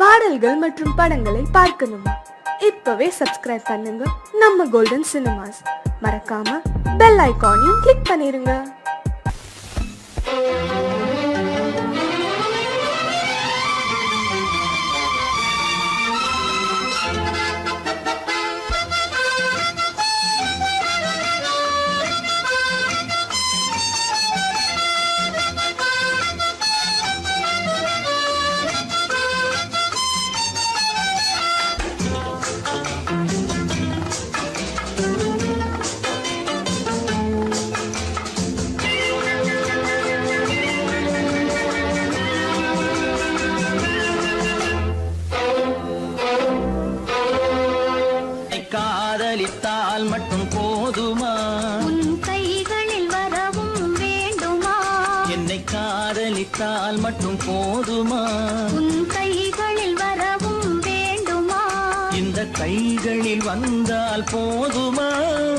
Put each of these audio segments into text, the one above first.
பாடல்கள் மற்றும் படங்களை பார்க்கணுமா? இப்பவே சப்ஸ்கிரைப் பண்ணுங்க நம்ம கோல்டன் சினிமாஸ். மறக்காம பெல் ஐகானையும் கிளிக் பண்ணிருங்க. காதலித்தால் மட்டும் போதுமா? உன் கைகளில் வரவும் வேண்டுமா? என்னை காதலித்தால் மட்டும் போதுமா? உன் கைகளில் வரவும் வேண்டுமா? இந்த கைகளில் வந்தால் போதுமா?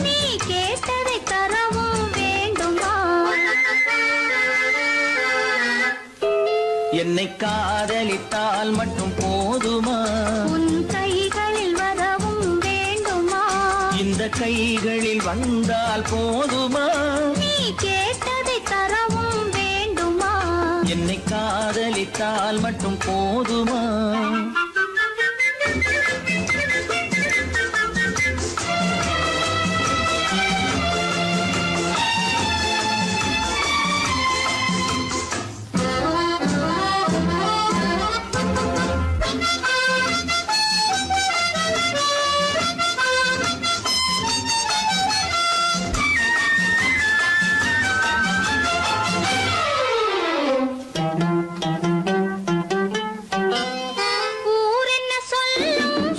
நீ கேட்டதை தரவும் வேண்டுமா? என்னை காதலித்தால் மட்டும் போதுமா? உன் கைகளில் வரவும் வேண்டுமா? இந்த கைகளில் வந்தால் போதுமா? நீ கேட்டதை தரவும் வேண்டுமா? என்னை காதலித்தால் மட்டும் போதுமா?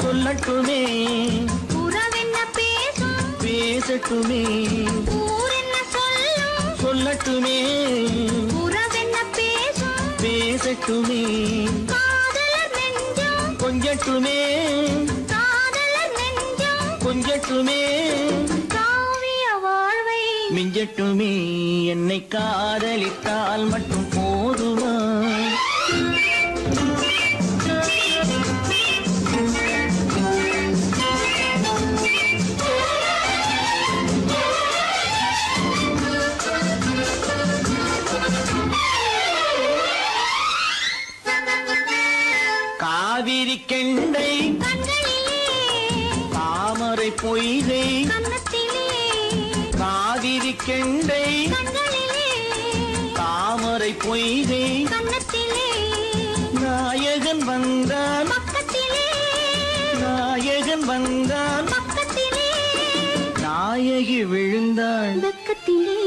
சொல்லட்டுமே, உறவென்ன பேசும் பேசட்டுமே. ஊரென்ன சொல்லும் சொல்லட்டுமே, உறவென்ன பேசும் பேசட்டுமே. காதலர் நெஞ்சம் கொஞ்சட்டுமே, காதலர் நெஞ்சம் கொஞ்சட்டுமே. காவிய வாழ்வை மிஞ்சட்டுமே. என்னை காதலித்தால் மட்டும் போதுமா? காவிரி கெண்டை கண்களிலே தாமரை பொய்கை கன்னத்திலே காவிரி கெண்டை கண்களிலே தாமரை பொய்கை கன்னத்திலே நாயகன் வந்தான் பக்கத்திலே நாயகன் வந்தான் பக்கத்திலே நாயகி விழுந்தாள் பக்கத்திலே.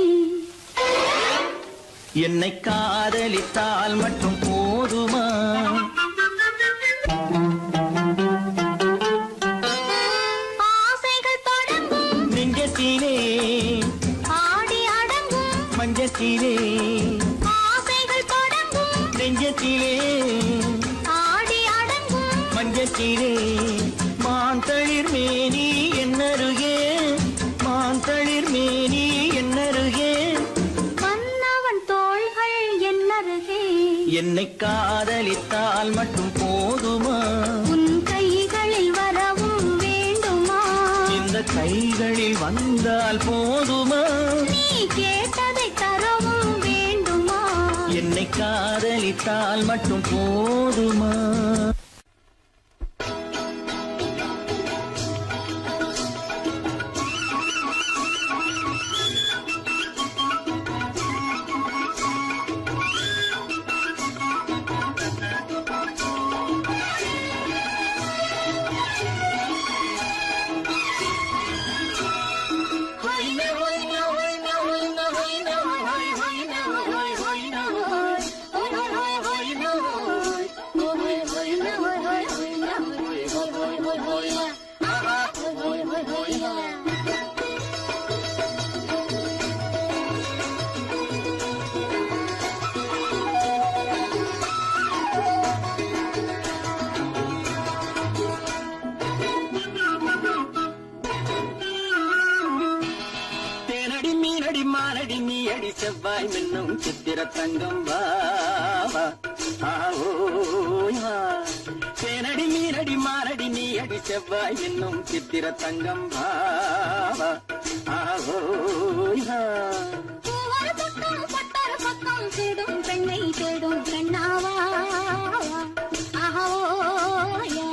என்னை காதலித்தால் மட்டும் போதுமா? ஆசைகள் தொடங்கும் நெஞ்சத்திலே ஆடி அடங்கும் மஞ்சத்திலே ஆசைகள் தொடங்கும் நெஞ்சத்திலே ஆடி அடங்கும் மஞ்சத்திலே. மாந்தளிர் மேனி என்னருகே மாந்தளிர் மேனி என்னருகே மன்னவன் தோள்கள் என்னருகே. என்னை காதலித்தால் மட்டும் போதுமா? உன் கைகளில் வரவும் வேண்டுமா? இந்த கைகளில் வந்தால் போதுமா? நீ கேட்டதை தரவும் வேண்டுமா? என்னை காதலித்தால் மட்டும் போதுமா? மானடி நீ அடி செவ்வாய் மின்னும் சித்திர தங்கம் வா செவ்வாய் என்னும் சித்திர தங்கம் பாவா ஆஹோயா பூவர பக்கம் பட்டர பக்கம் தேடும் பெண்ணை தேடும் கண்ணாவா ஆஹோயா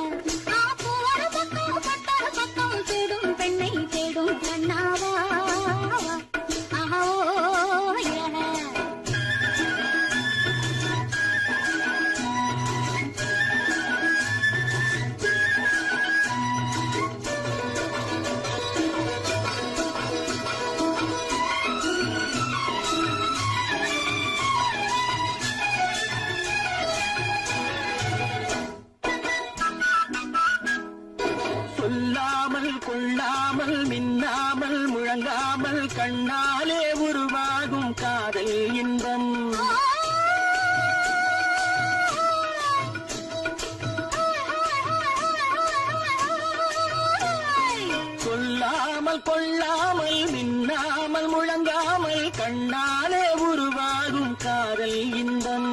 பூவர பக்கம் பட்டர பக்கம் தேடும் பெண்ணை தேடும் கண்ணாவா ஆஹோயா சொல்லாமல் கொள்ளாமல் மின்னாமல் முழங்காமல் கண்ணாலே உருவாகும் காதல் இன்பம் சொல்லாமல் கொள்ளாமல் மின்னாமல் முழங்காமல் கண்ணாலே உருவாகும் காதல் இன்பம்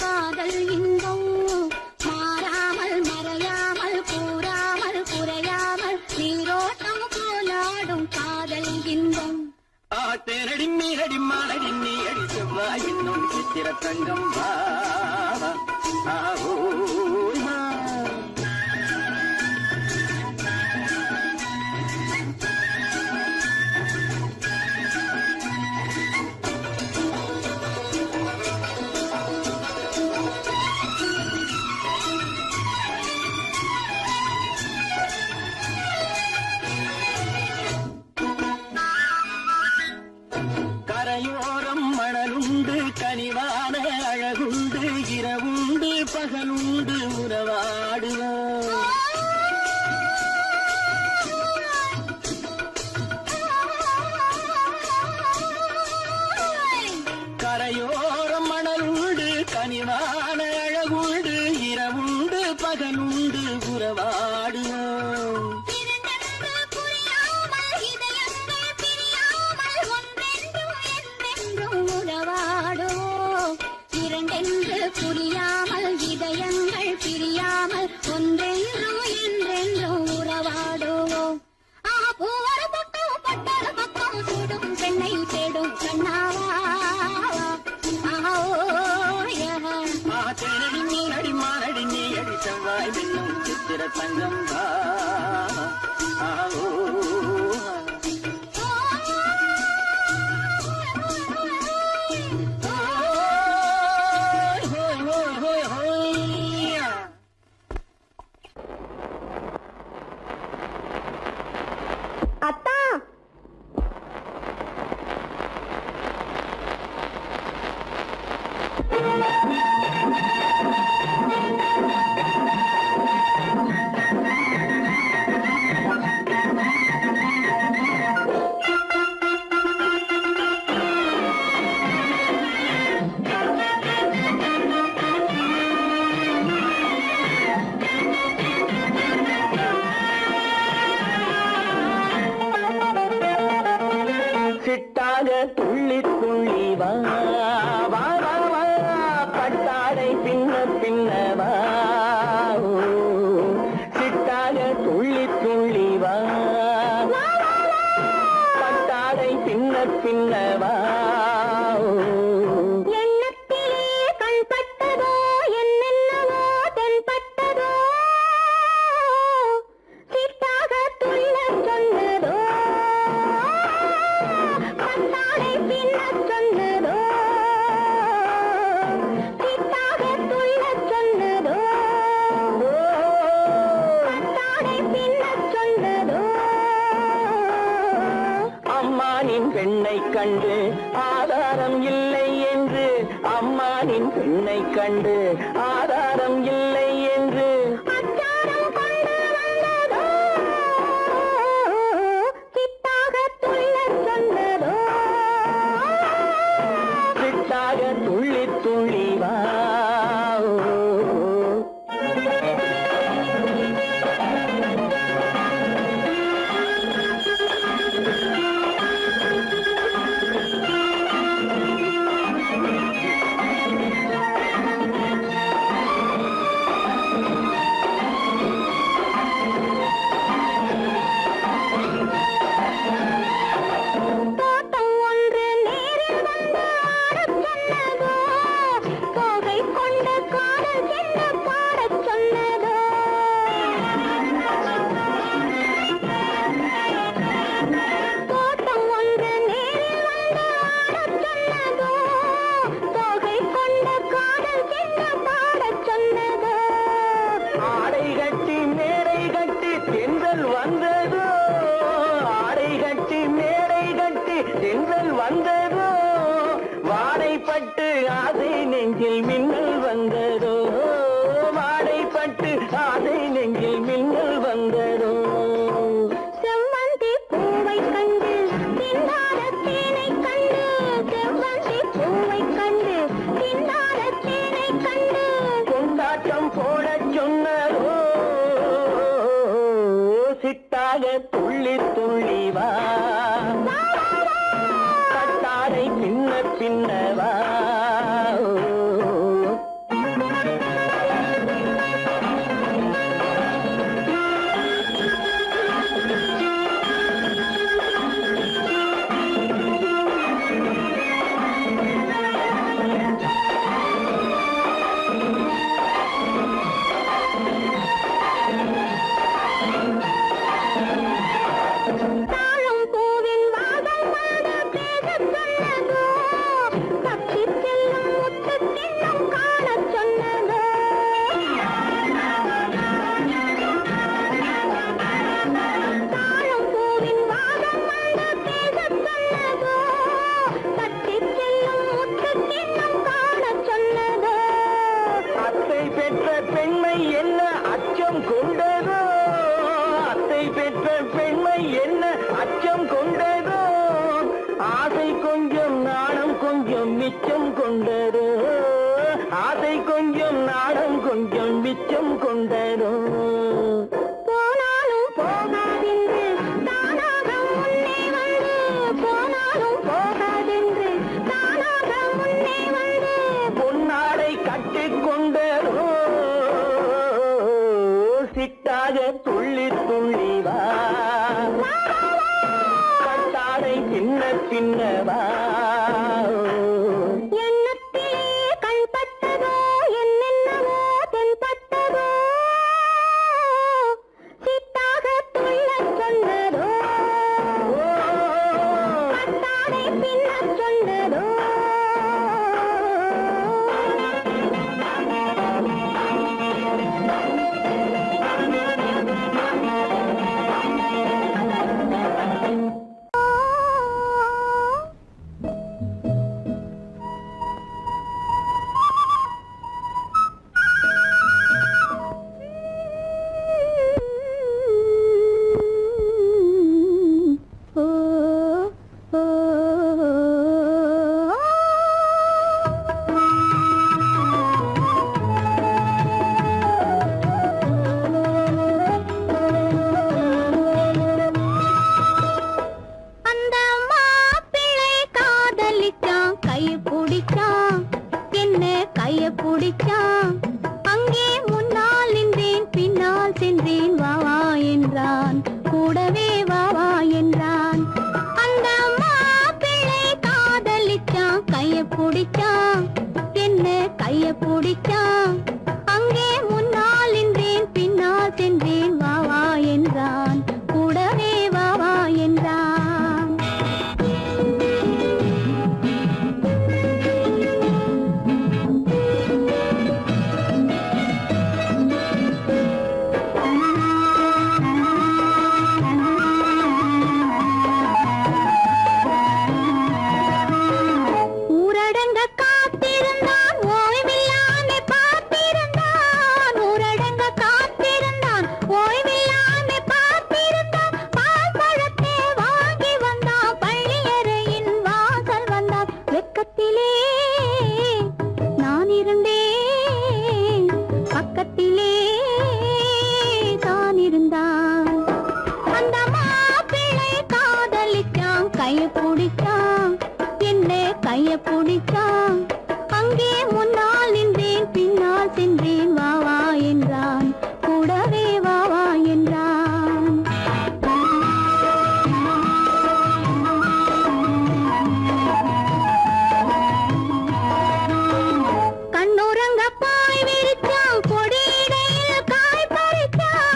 காதல் இன்பம் மாறாமல் மறையாமல் கூறாமல் குறையாமல் நீரோட்டம் போலாடும் காதல் இன்பம் ஆத்தேனடி மீனடி மானடி நீ அடி செவ்வாய் என்னும் சித்திர தங்கம் பாவா ஆஹோயா கரையோரம் மணலுண்டு கனிவான அழகுண்டு இரவுண்டு பகலுண்டு உறவாடுவோம் கரையோரம் மணலுண்டு கனிவான அழகுண்டு இரவுண்டு பகலுண்டு உறவாடுவோம் இரண்டென்று புரியாமல் இதயங்கள் பிரியாமல் ஒன்றென்றும் என்றென்றும் உறவாடுவோம் பூவர பக்கம் பட்டர பக்கம் தேடும் பெண்ணை தேடும் கண்ணாவா ஆத்தேனடி மீனடி மானடி நீ அடி செவ்வாய் என்னும் சித்திர தங்கம் பாவா ஆஹோயா அத்தா சிட்டாக துள்ளி துள்ளி வா வா வா வா பட்டாடை பின்ன பின்ன வா ஓ, சிட்டாக துள்ளி துள்ளி வா பட்டாடை பின்ன பின்ன வா ஓ. எண்ணத்திலே கண்பட்டதோ என்னென்னவோ தென்பட்டதோ சிட்டாக துள்ள சொன்னதோ பட்டாடை பின்ன சொன்னதோ சிட்டாக துள்ள சொன்னதோ பட்டாடை பின்ன சொன்னதோ அம்மானின் பெண்ணை கண்டு ஆதாரம் இல்லை என்று அம்மானின் பெண்ணை கண்டு ஆதாரம் இல்லை என்று அச்சாரம் கொண்டு வந்ததோ சிட்டாக துள்ள சொன்னதோ சிட்டாக துள்ளி துள்ளி வா ஓ. மாடைப்பட்டு ஆசை நெஞ்சில் மின்னல் வந்ததோ மாடைப்பட்டு ஆசை நெஞ்சில் மின்னல் வந்ததோ செவ்வந்தி பூவை கண்டு தின்னார தேனை கண்டு செவ்வந்தி பூவை கண்டு தின்னார தேனை கண்டு கொண்டாட்டம் போட சொன்னதோ சிட்டாக துள்ளி துள்ளி வா கட்டாரை பின்ன பின்னவா தாழம் பூவின் வாதம் வாட பேசச் சொன்னதோ தப்பிச் செல்லும் முத்துக் கிண்ணம் காணச் சொன்னதோ தாழம் பூவின் வாதம் வாட பேசச் சொன்னதோ தப்பிச் செல்லும் முத்துக் கிண்ணம் காணச் சொன்னதோ அத்தை பெற்ற பெண்மை என்ன அச்சம் கொண்டதோ அத்தை பெற்ற பெண்மை என்ன அச்சம் கொண்டதோ ஆசை கொஞ்சம் நாணம் கொஞ்சம் மிச்சம் கொண்டதோ ஆசை கொஞ்சம் நாணம் கொஞ்சம் மிச்சம் கொண்டதோ போனாலும் போகாதென்று தானாக முன்னே வந்து போனாலும் போகாதென்று தானாக முன்னே வந்து பொன்னாடை கட்டிக்கொண்டதோ சிட்டாக துள்ளி துள்ளி வா கட்டாடை பின்ன பின்னவா எண்ணத்திலே கண்பட்டதோ என்னென்னவோ தென்பட்டதோ சித்தாக துள்ளச் சொன்னதோ கட்டாடை பின்னச் சொன்னதோ அந்த மாப்பிள்ளை காதலிச்சான் கைய பிடிச்சான் என்ன கைய பிடிச்சான் அங்கே முன்னால் நின்றேன் பின்னால் சென்றேன் வா வா என்றான் கூடவே வா வா என்றான் அந்த மாப்பிள்ளை காதலிச்சான் கைய பிடிச்சான் என்ன கைய பிடிச்சான் அங்கே முன்னால் நின்றேன் பின்னால் சென்றேன் வா வா என்றான் கூடவே வா வா என்றான் ஊரடங்க காத்திருந்தான் ஓய்வில்லாமே பார்த்திருந்தான் ஊரடங்க காத்திருந்தான் ஓய்வில்லாமே பார்த்திருந்தான் பால் பழத்தை வாங்கி வந்தான் பள்ளியறையின் வாசல் வந்தான் வெக்கத்திலே நான் இருந்தேன் பக்கத்திலே தான் இருந்தான் அந்த மாப்பிள்ளை காதலிச்சான் கைய பிடிச்சான் என்ன கைய பிடிச்சான் அங்கே முன்னால் நின்றேன் பின்னால் சென்றேன் வா வா என்றான் கூடவே வா வா என்றான் கண்ணுறங்க பாய் விரிச்சான் கொடியிடையில் காய் பறிச்சான்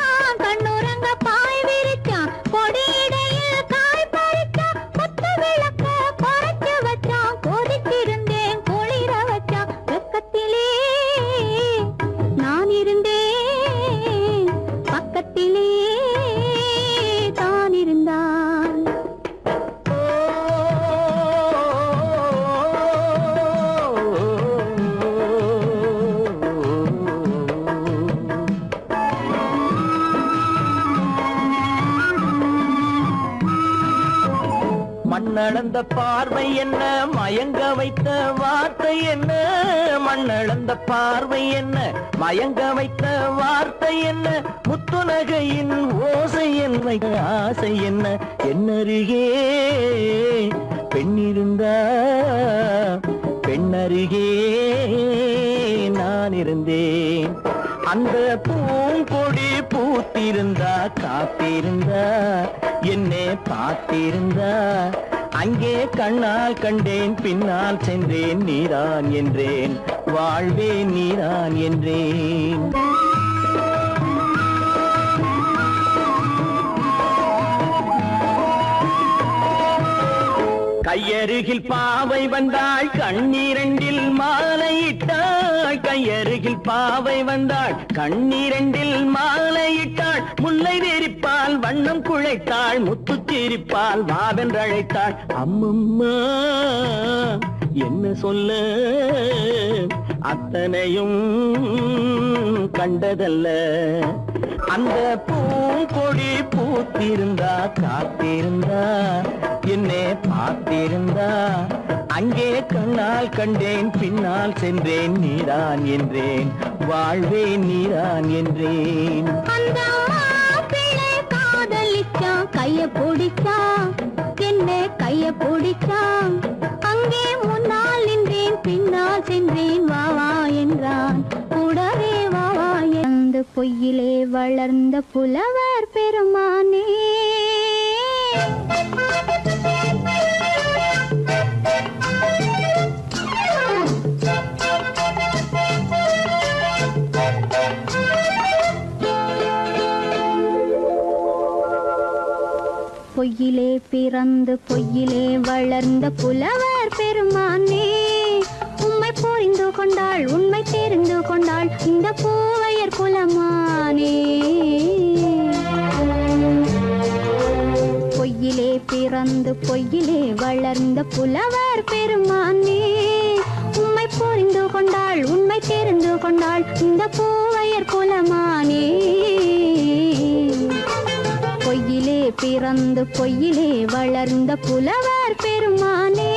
கண்ணுறங்க பாய் விரிச்சான் கொடியிடையில் காய் பறிச்சான் கொத்து விளக்க குறைச்சு வச்சான் கொதிச்சிருந்தேன் மண்ணளந்த பார்வை என்ன, மயங்க வைத்த வார்த்தை என்ன, மண்ணளந்த பார்வை என்ன, மயங்க வைத்த வார்த்தை என்ன, முத்துநகையின் ஓசை என்ன, ஆசை என்ன, என்னருகே பெண்ணிருந்தா பெண்ணருகே நான் இருந்தேன். அந்த பூங்கொடி பூத்திருந்தா காத்திருந்தா என்னை பார்த்திருந்தா அங்கே கண்ணால் கண்டேன் பின்னால் சென்றேன் நீரான் என்றேன் வாழ்வே நீரான் என்றேன். கையருகில் பாவை வந்தாள் கண்ணீரண்டில் மாலையிட்டாள், கையருகில் பாவை வந்தாள் கண்ணீரண்டில் மாலையிட்டாள், முல்லை வெறிப்பால் வண்ணம் குழைத்தாள், முத்து சிரிப்பால் வாவென்றழைத்தாள். அம்மம்மா என்ன சொல்ல அத்தனையும் கண்டதல்ல, அந்த பூங்கொடி பூத்திருந்தா காத்திருந்தா என்னை பார்த்திருந்தா அங்கே கண்ணால் கண்டேன் பின்னால் சென்றேன் நீரான் என்றேன் வாழ்வே நீரான் என்றேன். அந்த மாப்பிள்ளை காதலிச்சான், கைய பிடிச்சான், என்ன கைய பிடிச்சான், அங்கே முன்னால் நின்றேன் பின்னால் சென்றேன் வா வா என்றான், கூடவே வா வா என்று பொய்யிலே வளர்ந்த புலவர் பெருமானே. பொய்யிலே பிறந்து பொய்யிலே வளர்ந்த புலவர் பெருமானே, உம்மை புரிந்து கொண்டாள் உண்மை தெரிந்து கொண்டாள் இந்த பூவையர் குலமானே. பொய்யிலே பிறந்து பொய்யிலே வளர்ந்த புலவர் பெருமானே, உம்மை புரிந்து கொண்டாள் உண்மை தெரிந்து கொண்டாள் இந்த பூவையர் குலமானே. பொய்யிலே பிறந்து பொய்யிலே வளர்ந்த புலவர் பெருமானே.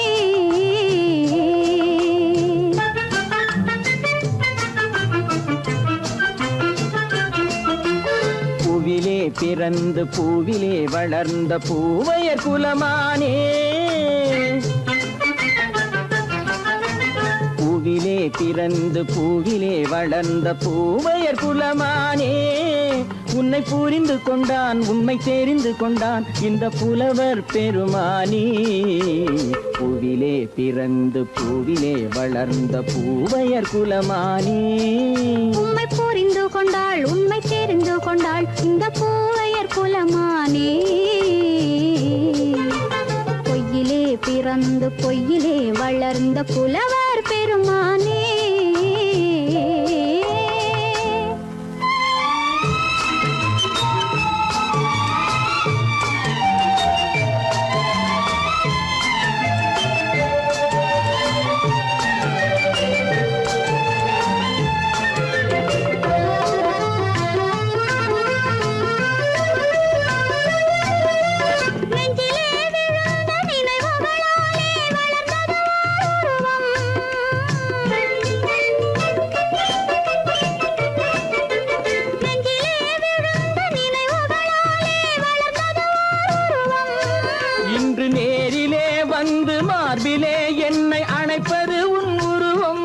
பூவிலே பிறந்து பூவிலே வளர்ந்த பூவையர் குலமானே, பூவிலே பிறந்து பூவிலே வளர்ந்த பூவையர் குலமானே, உன்னை புரிந்து கொண்டான் உண்மை தெரிந்து கொண்டான் இந்த புலவர் பெருமானே. பூவிலே பிறந்து பூவிலே வளர்ந்த பூவையர் குலமானே, உம்மை புரிந்து கொண்டாள் உண்மை தெரிந்து கொண்டாள் இந்த பூவையர் குலமானே. பொய்யிலே பிறந்து பொய்யிலே வளர்ந்த புலவர் பெருமானே. மார்பிலே என்னை அணைப்பது உன் உருவம்,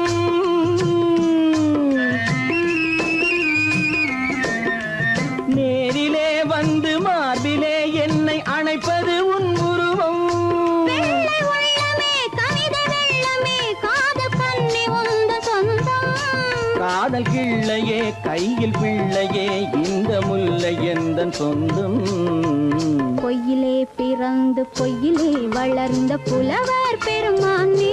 நேரிலே வந்து மார்பிலே என்னை அணைப்பது உன் உருவம். வெள்ளை உள்ளமே கவிதை வெள்ளமே காதல் கண்ணி உந்த சொந்தம், காதல் கிள்ளையே கையில் பிள்ளையே இந்த முல்லை எந்தன் சொந்தம். பொய்யிலே பிறந்து பொய்யிலே வளர்ந்த புலவர் பெருமானே,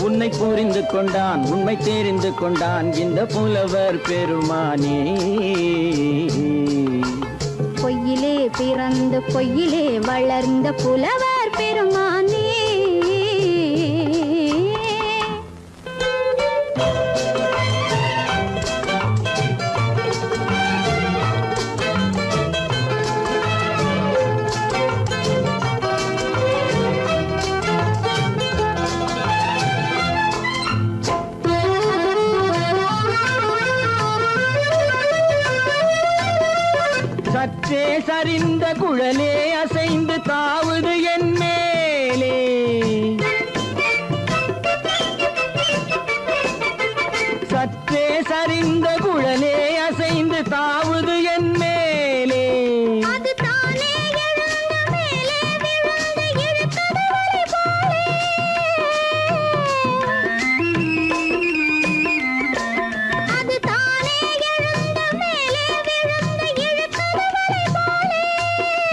உன்னை புரிந்து கொண்டான் உண்மை தெரிந்து கொண்டான் இந்த புலவர் பெருமானே. பொய்யிலே பிறந்து பொய்யிலே வளர்ந்த புலவர் பெருமானே. சரிந்த குழலே அசைந்து தாவுது என் மேலே சற்றே சரிந்த குழலே அசைந்து தாவுது என் மேலே அது தானே எழுந்த மேலே விழுந்து இழுத்தது வலை போலே அது தானே எழுந்த மேலே விழுந்து இழுத்தது வலை போலே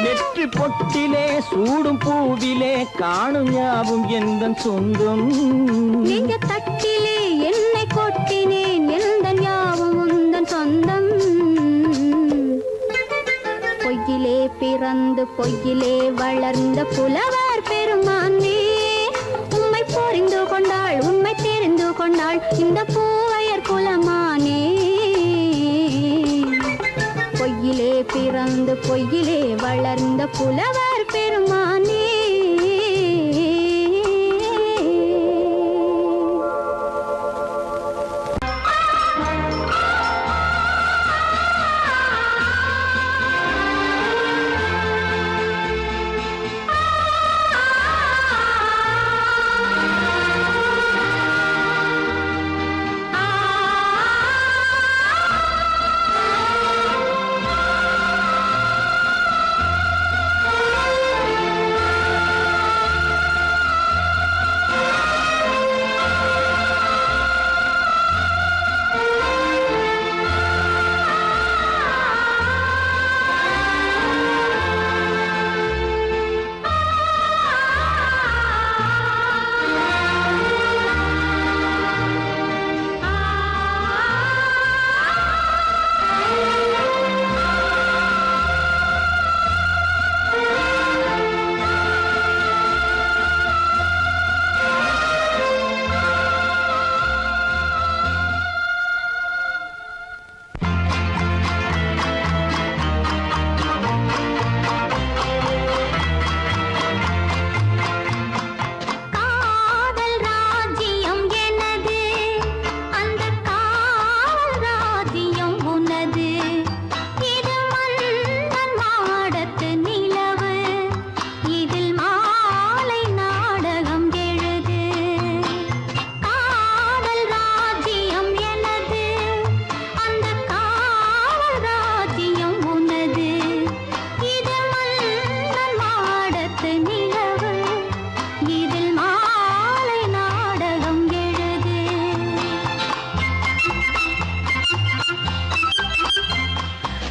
நெற்றி பொட்டிலே சூடும் பூவிலே காணும் யாவும் எந்தன் சொந்தம் நெஞ்ச தட்டிலே என்னை கொட்டினேன் எந்தன் யாவும் உந்தன் சொந்தம் பொய்யிலே பிறந்து பொய்யிலே வளர்ந்த புலவர் பெருமானே உம்மை புரிந்து கொண்டாள் உண்மை தெரிந்து கொண்டாள் இந்த பூவையர் குலமானே பொய்யிலே பிறந்து பொய்யிலே வளர்ந்த புலவர் பெருமானே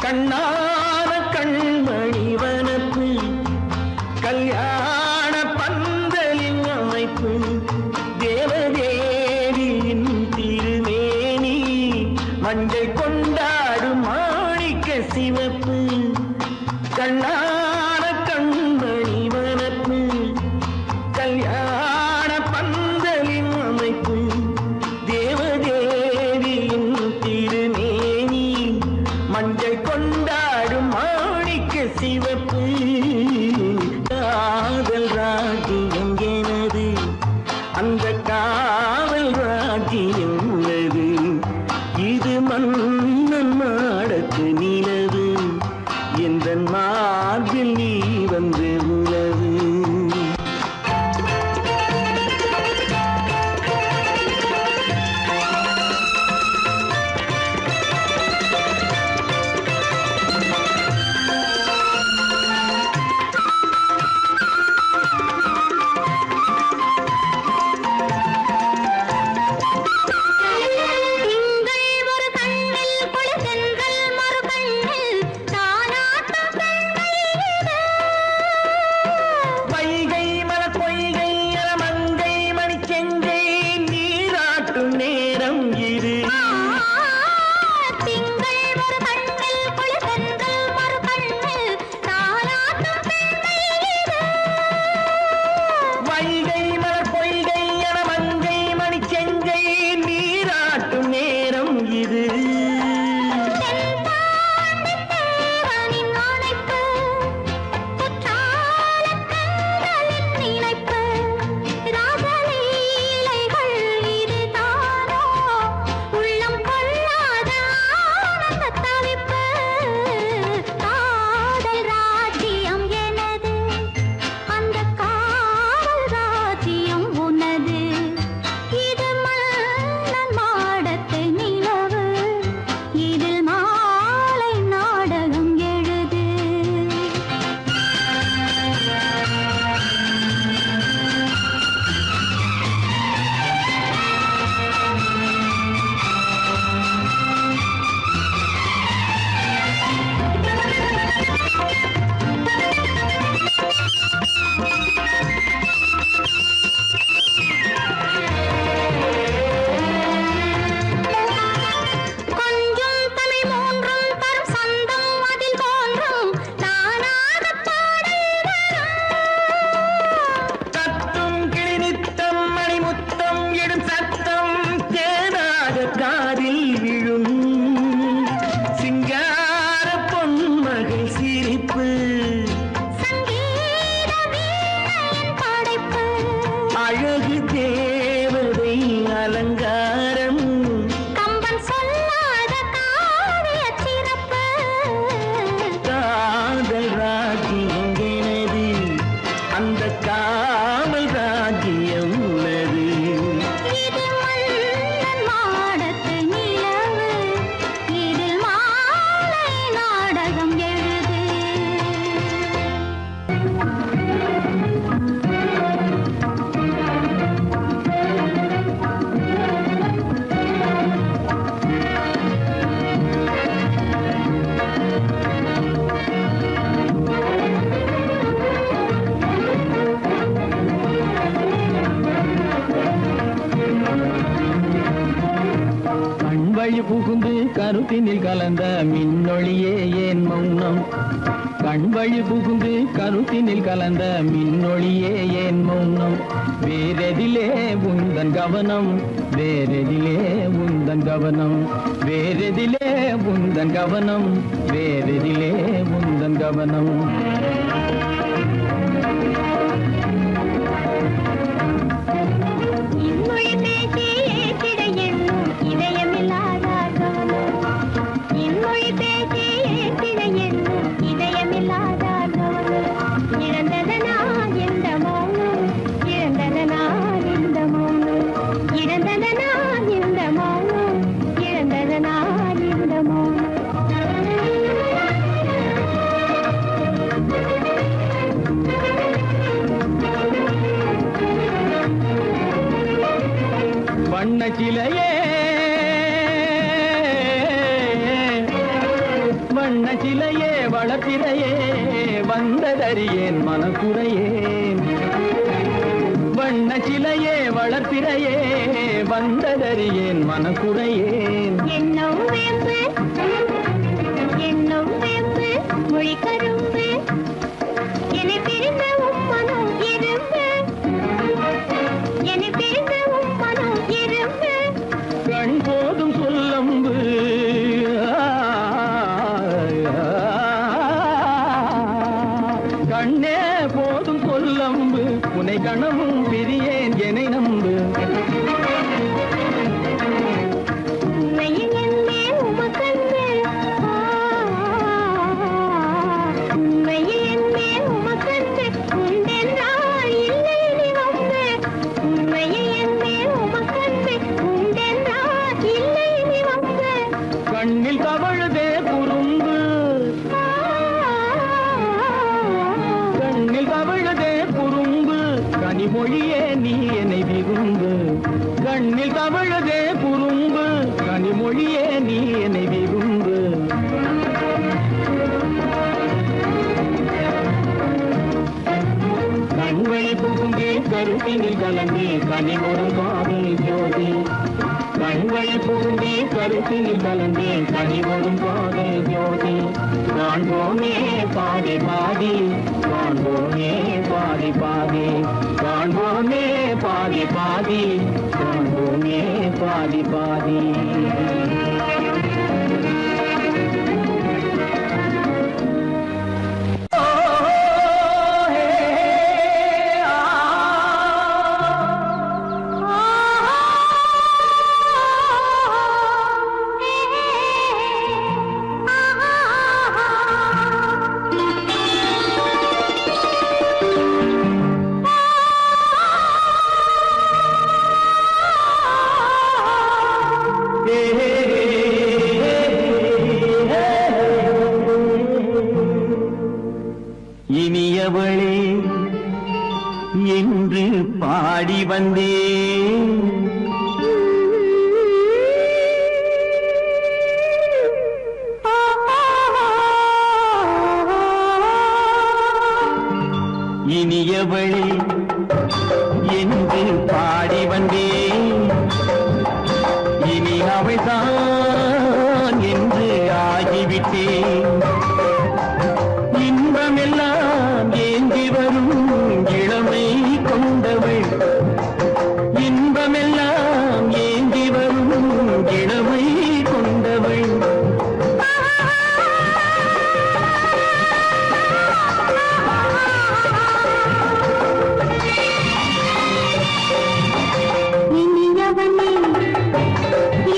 கண்ணான கண்மணி வனப்பு கல்யாண பந்தலின் அமைப்பு தேவதேவியின் திருமேனி மஞ்சள் கொண்டாடும் மாணிக்க சிவப்பு கண்ணான கண்மணி வனப்பு கல்யாண பந்தலின் அமைப்பு தேவதேவியின் திருமேனி மஞ்சள் கொண்டாடும் மாணிக்க சிவப்பு காதல் ராஜ்யம் எனது அந்த காவல் ராஜ்யம் உள்ளது இது மன்னன் மாடத்து நிலவு எந்த மார்பில் நீ வந்து உலவு திங்கள் ஒரு கண்ணில் வழி புகுந்து கருத்தினில் கலந்த மின்னொளியே ஏன் மௌனம்? கண் வழி புகுந்து கருத்தினில் கலந்த மின்னொளியே ஏன் மௌனம்? வேறெதிலே உந்தன் கவனம், வேறெதிலே உந்தன் கவனம், வேறெதிலே உந்தன் கவனம், வேறெதிலே உந்தன் கவனம். வண்ணச்சிலையே வண்ணச்சிலையே வளர்த்திரையே வந்ததறியேன் மனக்குறையேன். வண்ணச்சிலையே வளர்த்திரையே வந்ததறியேன் மனக்குறையேன். என்னும் வேம்பு என்னும் வேம்பு மொழி கரும்பு என்னை பிரிந்த உம்மனம் இரும்பு என்னை பிரிந்த உம்மனம் இரும்பு. கண் போதும் சொல்லம்பு கண்ணே போதும் சொல்லம்பு உனை கணமும் பிரியேன் என்னை நம்பு. உண்மையில் என்னே உமக்கன்று உண்மையில் என்னே உமக்கன்று உண்டென்றால் இல்லை நீ வம்பு. உண்மையில் என்னே உமக்கன்று உண்டென்றால் இல்லை நீ வம்பு. கண்ணில் தவழுதே குறும்பு கண்ணில் தவழுதே குறும்பு கனிமொழியே நீ என்னை விரும்பு. கண்ணில் தவழுதே குறும்பு கனிமொழியே நீ என்னை விரும்பு. கண்வழி புகுந்து கருத்தினில் கலந்து கனிமொரு காதல் ஜோதி. கண்வழி புகுந்து கருத்தினில் கலந்து கனிமொரு காதல் ஜோதி. காண்போமே பாதி பாதி காண்போமே பாதி பாதி காண்போமே பாதி பாதி காண்போமே பாதி பாதி. இனியவளே என்று பாடி வந்தேன். இனியவளே என்று பாடி வந்தேன். இனி அவள்தான் என்று ஆகிவிட்டேன். இன்பமெல்லாம் ஏந்தி வரும் இளமை கொண்டவள். இன்பமெல்லாம் ஏந்தி வரும் இளமை கொண்டவள். இனியவனே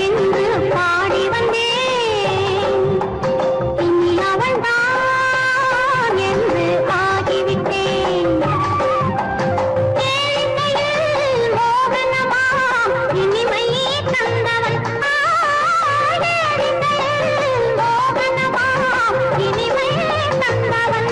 என்று பாடி வந்தேன். இனி அவள்தான் என்று ஆகிவிட்டேன். கேளிக்கையில் மோகனமா இனிமை தந்தவன். கேளிக்கையில் மோகனமா இனிமை தந்தவன்.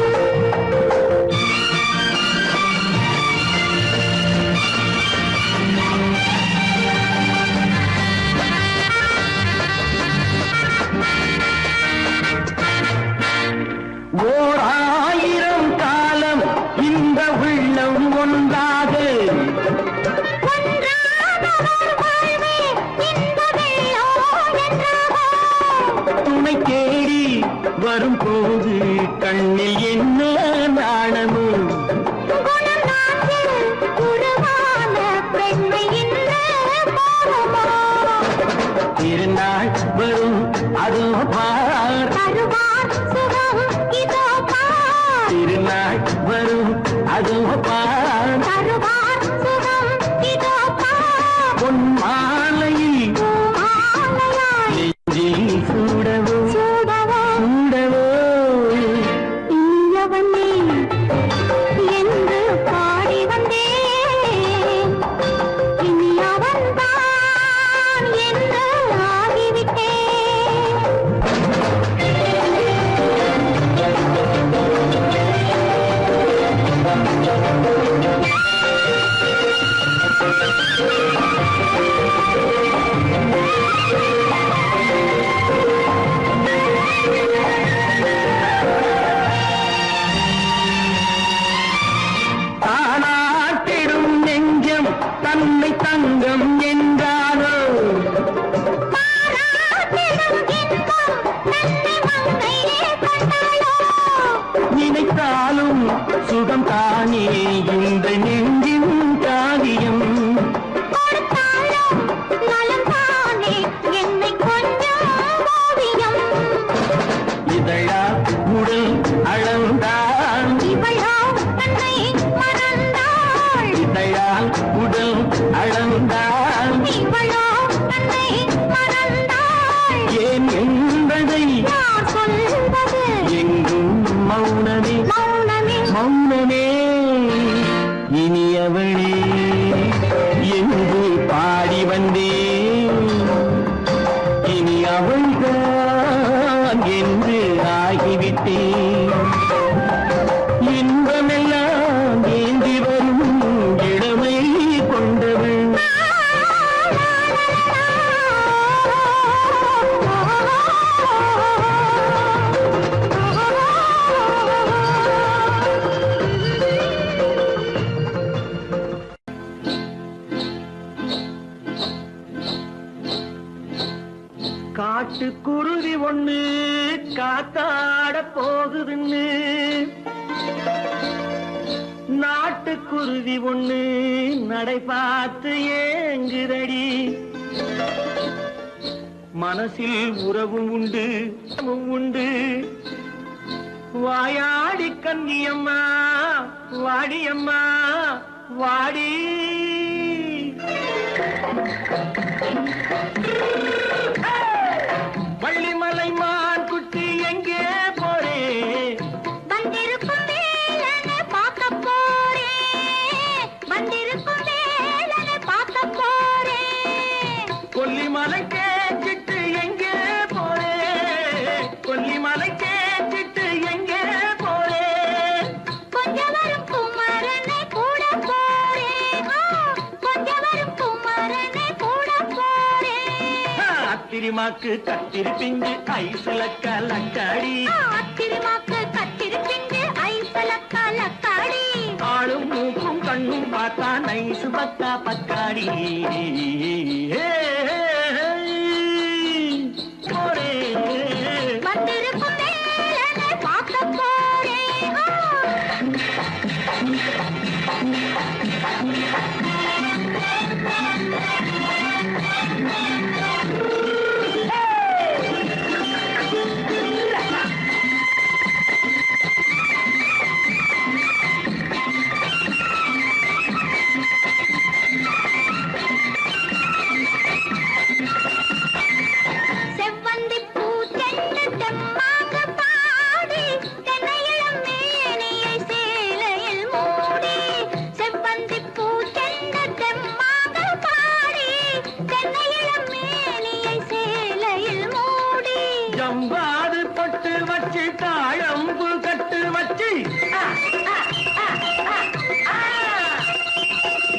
ஓர் ஆயிரம் காலம் இந்த உள்ளம் ஒன்றாக ஒன்றாக வாழ்வே இந்த வெள்ளம் என்ற தேடி வரும்போது கண்ணில் என்ன நாணமோ குணநாட்டில் உருவான பெண்மை இந்த பாவமோ திருநாள் வரும் அதோ பார் தருவார் சுகம் இதோ பார் திருநாள் வரும் அதோ பார் தருவார் சுகம் இதோ பார் பொன் மாலையில் மாலையாய் நெஞ்சில் சூடவோ சூடவோ சூடவோ இனியவனே என்று பாடி வந்தேன் இனி அவன்தான் என்று ஆகிவிட்டேன் தானாட்டிடும் நெஞ்சம் தன்னை தங்கம் என்றானோ பாராட்டிடும் இன்பம் தன்னை மங்கையே கண்டாளோ நினைத்தாலும் சுகம் தானே இந்த நெஞ்சின் காவியம் கொடுத்தாலும் நலம் தானே என்னை கொஞ்சம் ஓவியம் இதழா உடல் அளந்தான் இவளோ தன்னை மறந்தாள் இதழால் உடல் அளந்தான் இவளோ தன்னை மறந்தாள் ஏன் என்பதை யார் சொல்வது எங்கும் மௌனமே மௌனமே மௌனமே இனியவளே என்று பாடி வந்தேன் இனி அவள்தான் என்று ஆகிவிட்டேன் இன்பமெல்லாம் ஏந்தி வரும் இளமை கொண்டவள் காட்டுக்குருவி ஒண்ணு காத்தாட போகுதுன்னு நாட்டுக்குருவி ஒண்ணு நடை பார்த்து ஏங்குதடி மனசில் உறவும் உண்டு உண்டு வாயாடி கன்னியம்மா வாடியம்மா வாடி வள்ளிமலை மான் குட்டி எங்கே போறே வந்திருக்கும் வேலனை பார்க்க போறேன் வந்திருக்கும் வேலனை பார்க்க போறேன் கொல்லிமலை கேச்சிட்டு எங்கே போறே கொல்லிமலை கேச்சிட்டு எங்கே போறே கொஞ்சம் வரும் குமரனை கூட போறேன் கொஞ்சம் வரும் குமரனை கூட போறேன் அத்திரிமாக்கு கத்திருப்பிஞ்சு ஐசுல கலக்காடி அத்திருமாக்கு கத்திருப்பிங்கு ஐசலக்கா லக்காடி ஆளும் மூக்கும் கண்ணும் பார்த்தா நைசு பத்தா பக்காடி போறே வந்திருக்கும் வேலனை பார்க்க போறேன் செவ்வந்தி பூ செண்டு தெம்மாக பாடி தென்னையிளம் மேனியை சேலையில் மூடி செவ்வந்தி பூ செண்டு தெம்மாக பாடி தென்னையிளம் மேனியை சேலையில் மூடி ஜம்பாது பட்டு வச்சு தாழம்பு கட்டு வச்சு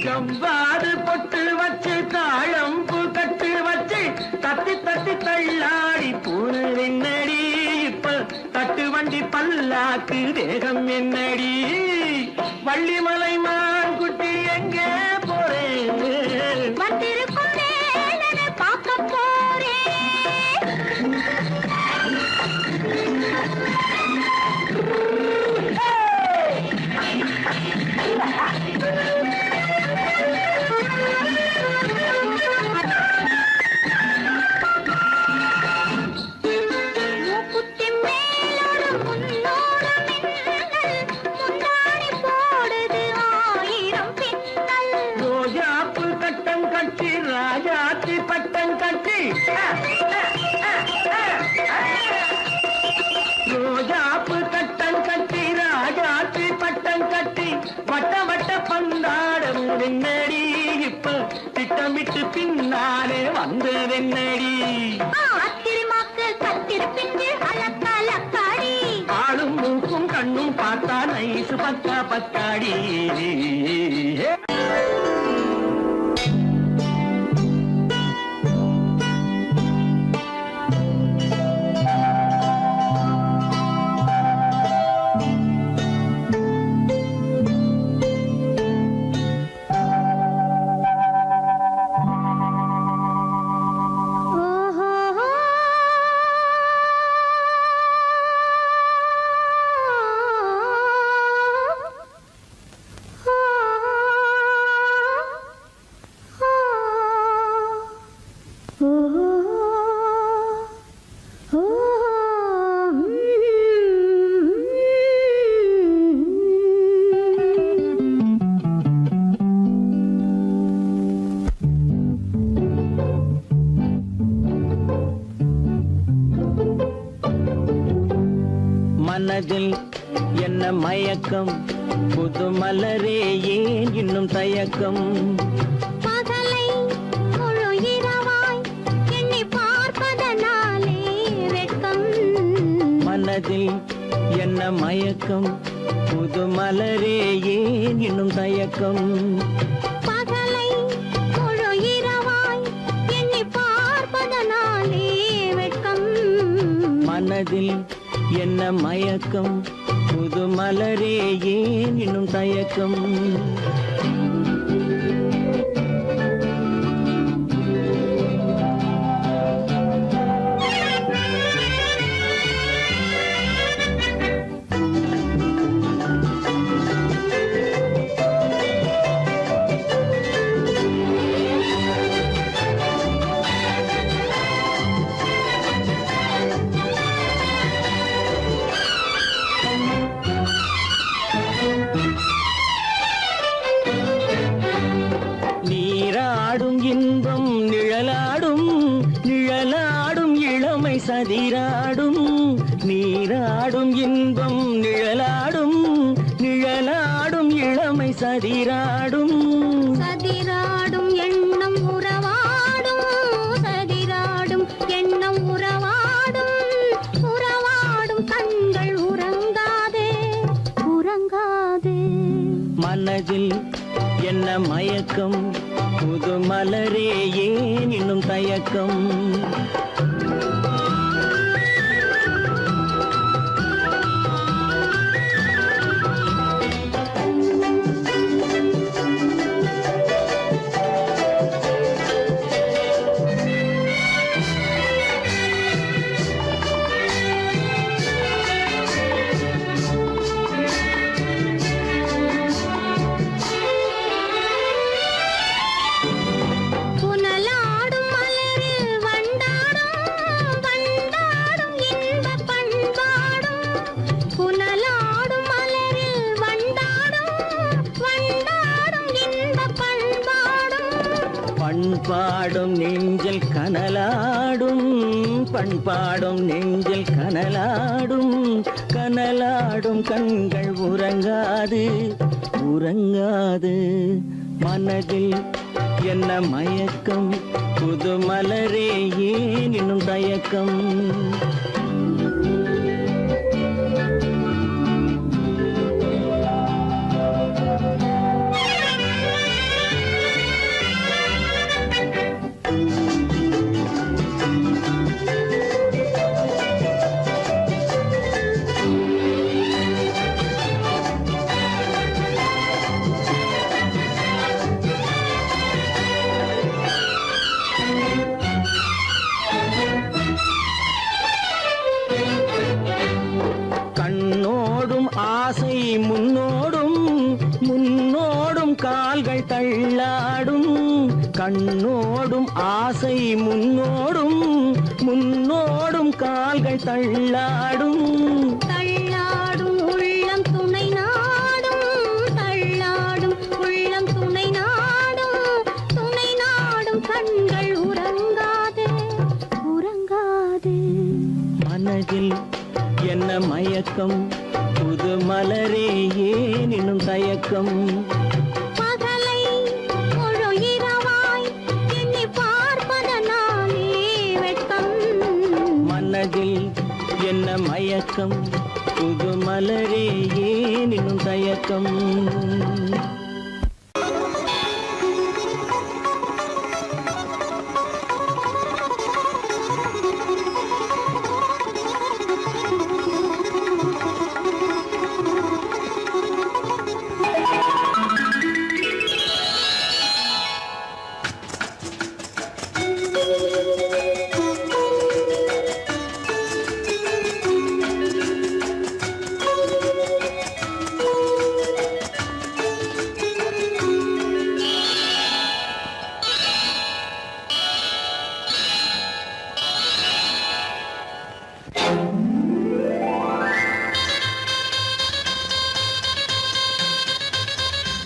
ஜம்பாது பொட்டு வச்சு தாழம்பு கட்டு வச்சு தட்டி தட்டி தள்ளாடி பூனு என்னடி இப்ப தட்டு வண்டி பல்லாக்கு வேகம் என்னடி வள்ளிமலை மான் குட்டி எங்கே போறேன் வந்திருக்கும் வேலனை பார்க்க போறேன் ராஜாத்தி பட்டம் கட்டி ரோஜாப்பு கட்டம் கட்டி ராஜாத்தி பட்டம் கட்டி வட்ட வட்ட பந்தாடம் வெண்ணடி இப்ப திட்டமிட்டு பின்னாலே வந்து வெண்ணடி ஆத்திரமாக்கு கத்திருப்பிட்டு அலக்காடி ஆளும் மூக்கும் கண்ணும் பார்த்தா நைசு பக்கா பக்காடி மனதில் என்ன மயக்கம் புது மலரே ஏன் இன்னும் தயக்கம் பகலை முழு இரவாய் எண்ணி பார்ப்பதனாலே வெட்கம் மனதில் என்ன மயக்கம் புது மலரே ஏன் இன்னும் தயக்கம் பகலை முழு இரவாய் எண்ணி பார்ப்பதனாலே வெட்கம் மனதில் என்ன மயக்கம் புது மலரே ஏன் இன்னும் தயக்கம் நீராடும் இன்பம் நிழலாடும் நிழலாடும் இளமை சதிராடும் நீராடும் இன்பம் நிழலாடும் நிழலாடும் இளமை சதிராடும் சதிராடும் எண்ணம் உறவாடும் சதிராடும் எண்ணம் உறவாடும் உறவாடும் கண்கள் உறங்காதே உறங்காதே மனதில் என்ன மயக்கம் புது மலரே ஏன் இன்னும் தயக்கம் புனலாடும் மலரில் வண்டாடும் வண்டாடும் இன்பப் பண்பாடும் புனலாடும் மலரில் வண்டாடும் வண்டாடும் இன்பப் பண்பாடும் பண்பாடும் நெஞ்சில் கனலாடும் பண்பாடும் நெஞ்சில் கனலாடும் கனலாடும் கண்கள் உறங்காது உறங்காது மனதில் என்ன மயக்கம் புது மலரே ஏன் இன்னும் தயக்கம் கண்ணோடும் ஆசை முன்னோடும் முன்னோடும் கால்கள் தள்ளாடும் கண்ணோடும் ஆசை முன்னோடும் முன்னோடும் கால்கள் தள்ளாடும் தள்ளாடும் உள்ளம் துணை நாடும் தள்ளாடும் உள்ளம் துணை நாடும் கண்கள் மனதில் என்ன மயக்கம் புது மலரே ஏன் இன்னும் தயக்கம் பகலை முழு இரவாய் எண்ணி பார்ப்பதனாலே வெட்கம் மனதில் என்ன மயக்கம் புது மலரே ஏன் இன்னும் தயக்கம்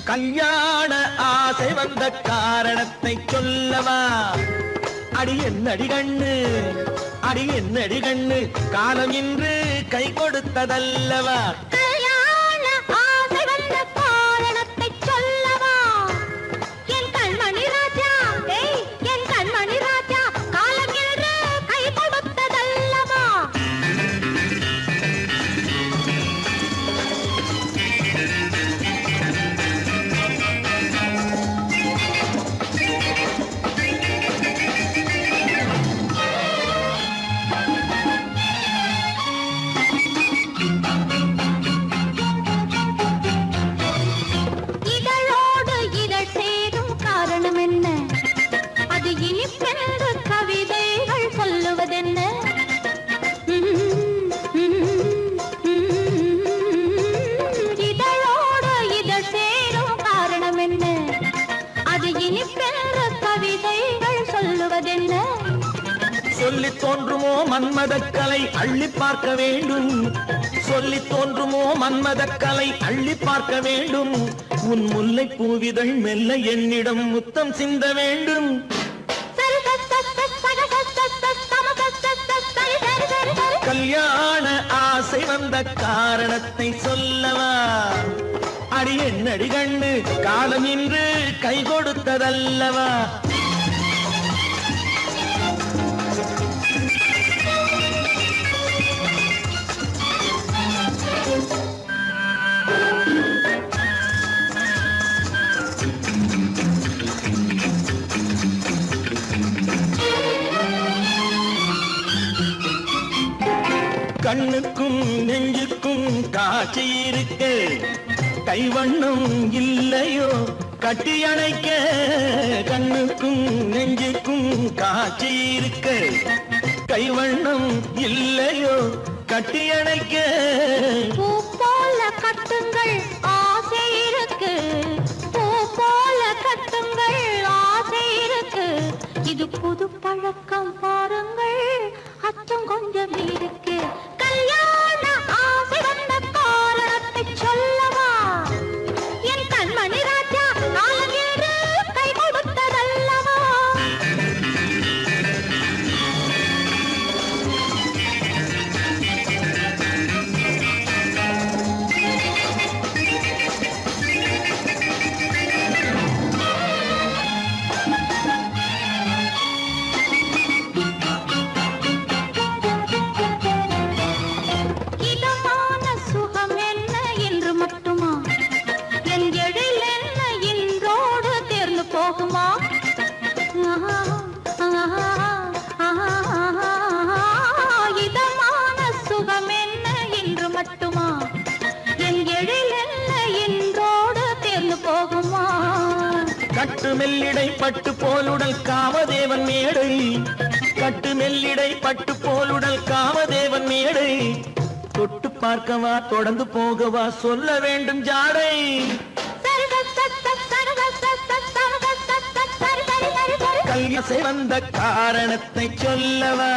கல்யாண ஆசை வந்த காரணத்தை சொல்லவா அடி என்னடி கண்ணு அடி என்னடி கண்ணு காலம் இன்று கை கொடுத்ததல்லவா கல்யாண ஆசை வந்த காரணத்தை சொல்லவா என் கண்மணி ராஜா என் கண்மணி ராஜா காலம் என்று கை கொடுத்ததல்லவா இதழோடு இதழ் சேரும் காரணம் என்ன அது இனிப்பென்று கவிதைகள் சொல்லுவதென்ன இதழோடு இதழ் சேரும் காரணம் என்ன அது இனிப்பென்று கவிதைகள் சொல்லுவதென்ன சொல்லி தோன்றுமோ மன்மதக்கலை அள்ளி பார்க்க வேண்டும் சொல்லி தோன்றுமோ மன்மதக்கலை அள்ளி பார்க்க வேண்டும் உன் முல்லை பூவிதழ் மெல்ல என்னிடம் முத்தம் சிந்த வேண்டும் கல்யாண ஆசை வந்த காரணத்தை சொல்லவா அடி என்னடி கண்ணு காலம் இன்று கை கொடுத்ததல்லவா கண்ணுக்கும் நெஞ்சுக்கும் காட்சி இருக்கு கைவண்ணம் இல்லையோ கட்டி அணைக்க கண்ணுக்கும் நெஞ்சுக்கும் காட்சி இருக்கு கைவண்ணம் இல்லையோ கட்டி அணைக்க பூ போல கட்டுங்கள் ஆசை இருக்கு பூ போல கட்டுங்கள் ஆசை இருக்கு இது புது பழக்கம் பாருங்கள் அச்சம் கொஞ்சம் இருக்கு கல்யாண ஆசை வந்த காரணத்தை சொல்லவா என் கண்மணி ராஜா காலம் என்று கை கொடுத்ததல்லவா இதமான சுகம் என்ன என்று மட்டுமா என் எழில் என்ன இன்றோடு தேர்ந்து போகுமா இதமான சுகம் என்ன என்று மட்டுமா என் எழில் என்ன இன்றோடு தேர்ந்து போகுமா கட்டு மெல்லிடை பட்டு போலுடல் காமதேவன் மேடை கட்டு மெல்லிடை பட்டு போலுடல் காமதேவன் மேடை தொட்டு பார்க்கவா தொடர்ந்து போகவா சொல்ல வேண்டும் ஜாடை கல்யாண வந்த காரணத்தை சொல்லவா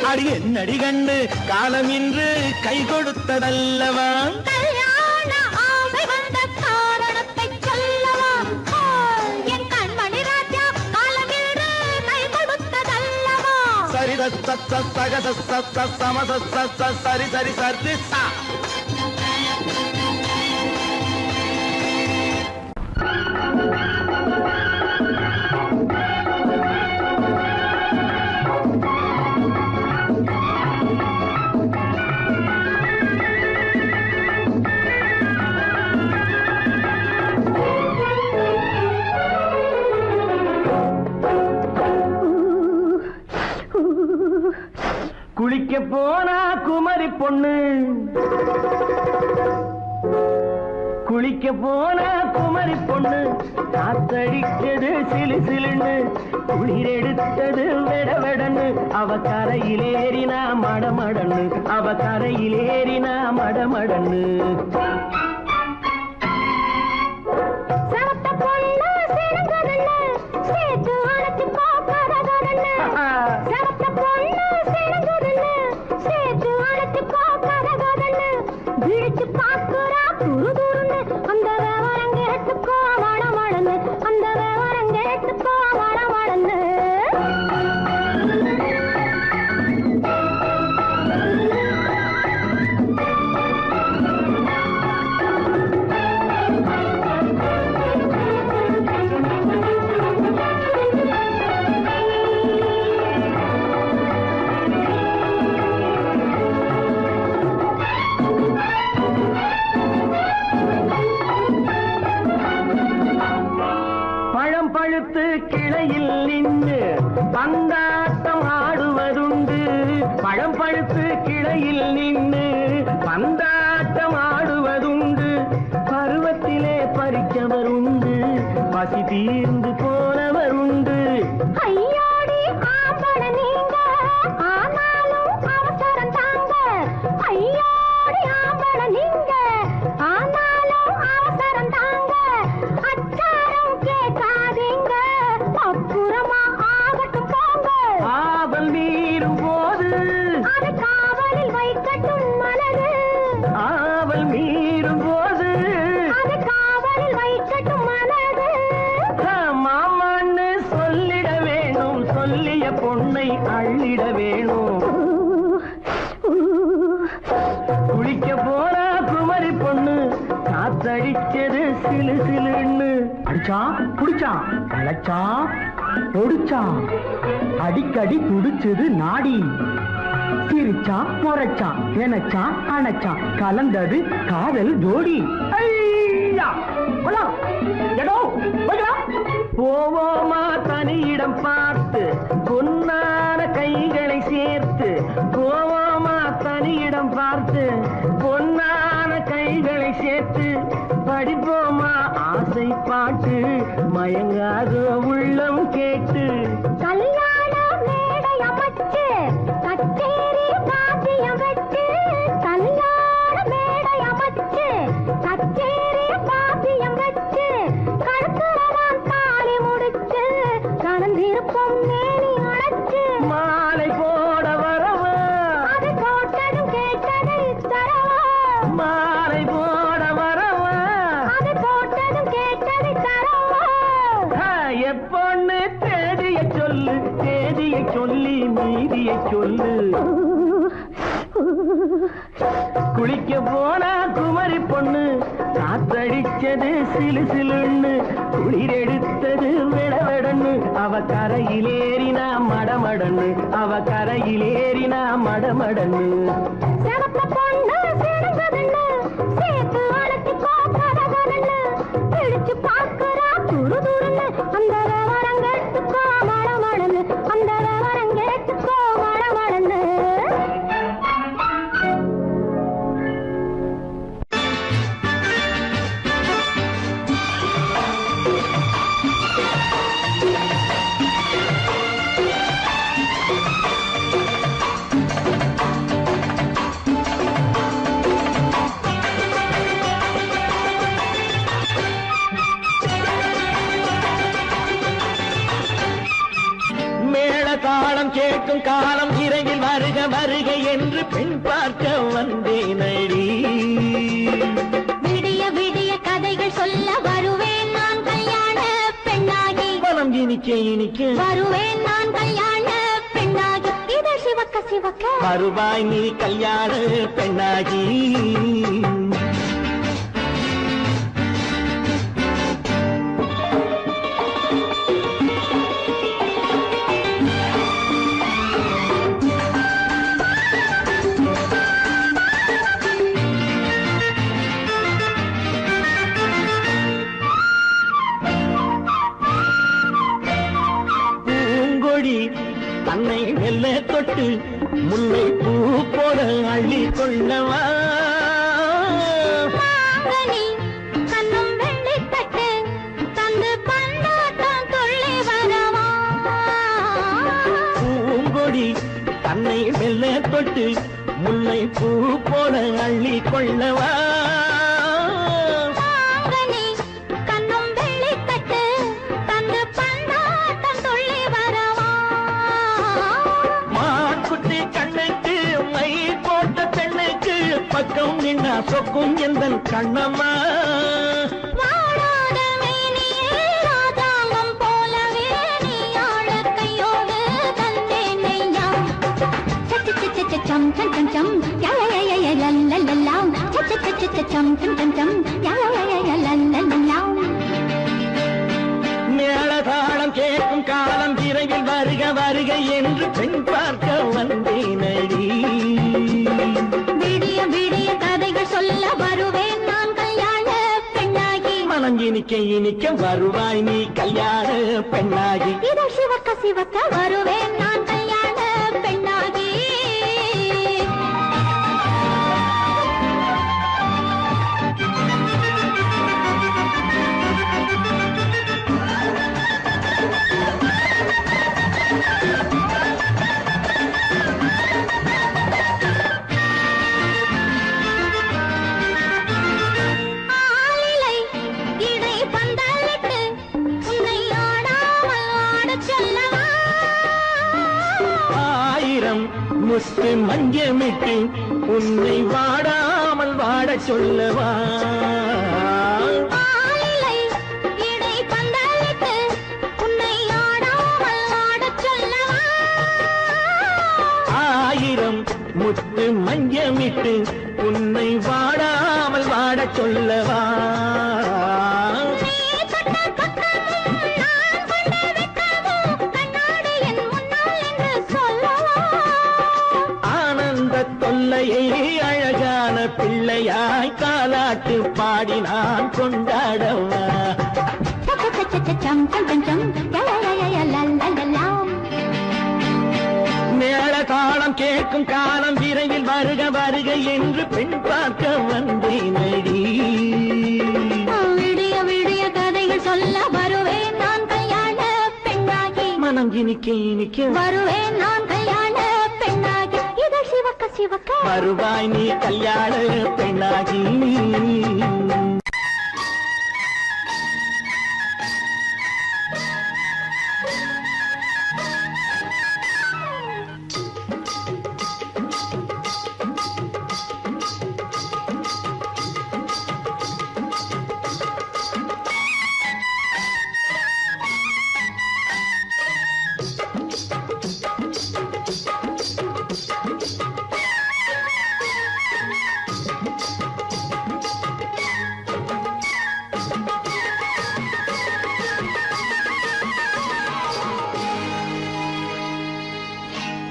அடி என்னடி கண்டு காலம் இன்று கை கொடுத்ததல்லவா கல்யாண ஆசை வந்த காரணத்தை சொல்லவா என் கண்மணி ராஜா காலம் என்று கை கொடுத்ததல்லவா சரித சரி சரி சரி சா. குளிக்க போனா குமரி பொண்ணு, குளிக்க போனா குமரி பொண்ணு, காத்தடிச்சது சிலு சிலுன்னு, குளிர் எடுத்தது வெடவெடன்னு, அவ கரையிலேறினா மடமடன்னு, அவ கரையிலேறினா மடமடன்னு. பழுத்து கிளையில் நின்று பந்தாட்டம் ஆடுவதுண்டு, பழம் பழுத்து கிளையில் நின்று பந்தாட்டம் ஆடுவதுண்டு, பருவத்திலே பறிச்சவருண்டு, பசி தீர்ந்து போனவருண்டு. ஐயோடி ஆம்பள நீங்க ஆனாலும் அவசரம் தாங்க, ஐயோடி ஆம்பள நீங்க ஆனாலும் அவசரம் தாங்க, அச்சாரம் கேட்காதீங்க அப்புறமா ஆகட்டும் போங்க. ஆவல் மீறும் போது அது காவலில் வைக்கட்டும் மனது, ஆவல் மீறும் போது அது காவலில் வைக்கட்டும் மனது. மாமான்னு சொல்லிட வேணும், சொல்லிய பொண்ணை அள்ளிட வேணும். குளிக்க போனா குமரி பொண்ணு, காத்தடிச்சது சிலு சிலுன்னு. அடிச்சான் புடிச்சான் அழைச்சான் பொடிச்சான், அடிக்கடி துடிச்சது நாடி, சிரிச்சான் முறைச்சான் நினைச்சான் அணைச்சான், கலந்தது காதல் ஜோடி. போவோமா தனியிடம் பார்த்து பொன்னான கைகளை சேர்த்து, போவோமா தனியிடம் பார்த்து பொன்னான கைகளை சேர்த்து, படிப்போமா ஆசை பாட்டு மயங்காத உள்ளம் கேட்டு. கல்யாண மேடை அமைச்சு கச்சேரி வாத்தியம் வச்சு, கல்யாண மேடை அமைச்சு கச்சேரி வாத்தியம் வச்சு, கழுத்துறவான் தாலி முடிச்சு கலந்திருப்போம் மேனி அழைச்சு, மாலை போட வரவா அது போட்டதும் கேட்டதை தரவா, மாலை போட வரவா அது போட்டதும் கேட்டதை தரவா. எப்பொண்ணு தேதிய சொல்லு, தேதிய சொல்லி மீதிய சொல்லு. குளிக்க போனா குமரி பொண்ணு, காத்தடிச்சது சிலு சிலுன்னு, குளிர் எடுத்தது வெடவெடன்னு, அவ கரையிலேறினா மடமடன்னு, அவ கரையிலேறினா மடமடன்னு. சிவத்த பொண்ணு சிறந்ததுன்னு சேர்த்து அழைச்சு கோப்பதன்னு, பிடிச்சு பார்க்கிறா துரு துருன்னு, அந்த விவரம் கேட்டுக்கோ மடமடன்னு, அந்த விவரம் கேட்டுக்கோ மடமடன்னு. தாளம் கேட்கும் காலம் இறையில் வருக வருக என்று பெண் பார்க்க வந்தேனடி. விடிய விடிய கதைகள் சொல்ல வருவேன் நான் கல்யாண பெண்ணாகி, மனம் இனிக்க இனிக்க வருவேன் நான் கல்யாண பெண்ணாகி, இதழ் சிவக்க வருவாய் நீ கல்யாண பெண்ணாகி. தன்னை மெல்ல தொட்டு முல்லை பூ போல அள்ளி கொள்ளவா. கண்ணும் வெள்ளி தட்டு தந்து பந்தாட்டம் துள்ளி வரவா. பூங்கொடி தன்னை மெல்ல தொட்டு முல்லை பூ போல அள்ளி கொள்ளவா. பக்கம் நின்னா சொக்கும் எந்தன் கண்ணம்மா. வாழாத மேனியே ராஜாங்கம் போலவே நீ ஆழ கையோடு தந்தேன் நெய்யா. சச்ச சச்ச சம் சம் சம் சம் யய லல்லல்லாம். சச்ச சச்ச சம் சம் சம் சம் யய லல்லல்லாம். மேளதாளம் கேட்கும் காலம் விரைவில் வருக வருக என்று பெண் பார்க்க வந்தேனடி. விடிய விடிய கதைகள் சொல்ல வருவேன் நான் கல்யாண பெண்ணாகி. மனம் இனிக்க இனிக்க வருவாய் நீ கல்யாண பெண்ணாகி. இதை சிவக்க சிவக்க வருவேன் நான் கல்யாண பெண்ணாகி. முத்து மஞ்சமிட்டு உன்னை வாடாமல் வாட சொல்லவா. ஆயிரம் முத்து மஞ்சமிட்டு உன்னை வாடாமல் வாட சொல்லவா. தொல்லையை அழகான பிள்ளையாய் காலாட்டு பாடி நான் கொண்டாடவா. மேள தாளம் கேட்கும் காலம் விரைவில் வருக வருக என்று பெண் பார்க்க வந்தேனடி. விடிய விடிய கதைகள் சொல்ல வருவேன் நான் கல்யாண பெண்ணாகி. மனம் இனிக்க இனிக்க வருவேன் நான் கல்யாண பெண்ணாகி. இதை சிவக்க சிவக்க வருவாய் நீ கல்யாண பெண்ணாகி.